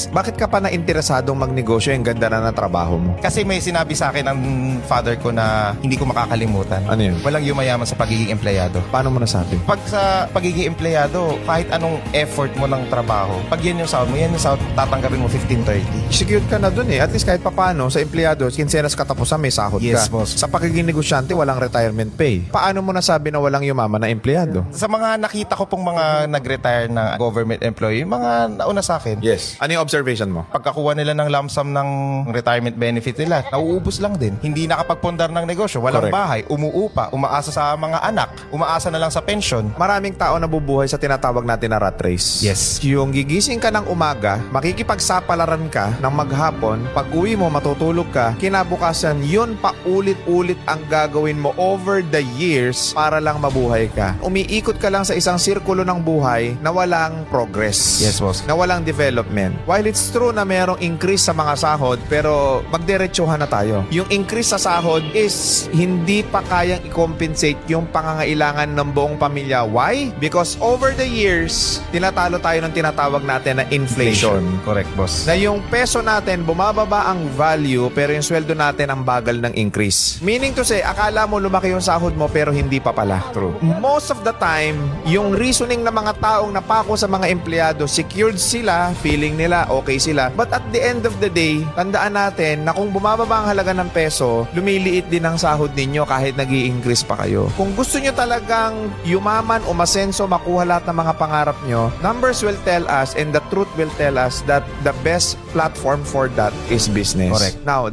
rates. Bakit ka pa na-interesadong magnegosyo? Yung ganda na ng trabaho mo. Kasi may sinabi sa akin ng father ko na hindi ko makakalimutan. Ano yun? Walang yumayaman sa pagiging empleyado. Paano mo nasabi? Pag sa pagiging empleyado, kahit anong effort mo ng trabaho, pag yan yung sahod mo, yan yung sahod, tatanggapin mo 15-30. Secured ka na dun eh. At least kahit papano, sa empleyado, kinsenas katapusan may sahod Yes, ka. boss. Sa pagiging negosyante, walang retirement pay. Paano mo nasabi na walang yumaman na empleyado? Sa mga nakita ko pong mga nag-retire na government employee, mga nauna sa akin, Yes. Ano yung observation mo? pagkakuha nila ng lump sum ng retirement benefit nila, nauubos lang din. Hindi nakapagpundar ng negosyo, walang Correct. bahay, umuupa, umaasa sa mga anak, umaasa na lang sa pension. Maraming tao nabubuhay sa tinatawag natin na rat race. Yes. Yung gigising ka ng umaga, makikipagsapalaran ka ng maghapon, pag uwi mo, matutulog ka, kinabukasan, yun paulit-ulit ang gagawin mo over the years para lang mabuhay ka. Umiikot ka lang sa isang sirkulo ng buhay na walang progress. Yes, boss. Na walang development. While it's true na merong increase sa mga sahod, pero magdiretsuhan na tayo. Yung increase sa sahod is hindi pa kayang i-compensate yung pangangailangan ng buong pamilya. Why? Because over the years, tinatalo tayo ng tinatawag natin na inflation. Correct, boss. Na yung peso natin, bumababa ang value, pero yung sweldo natin ang bagal ng increase. Meaning to say, akala mo lumaki yung sahod mo, pero hindi pa pala. True. Most of the time, yung reasoning ng mga taong napako sa mga empleyado, secured sila, feeling nila okay sila. But at the end of the day, tandaan natin na kung bumababa ang halaga ng peso, lumiliit din ang sahod ninyo kahit nag increase pa kayo. Kung gusto nyo talagang yumaman, umasenso, makuha lahat ng mga pangarap nyo, numbers will tell us and the truth will tell us that the best platform for that is business. Correct. Now,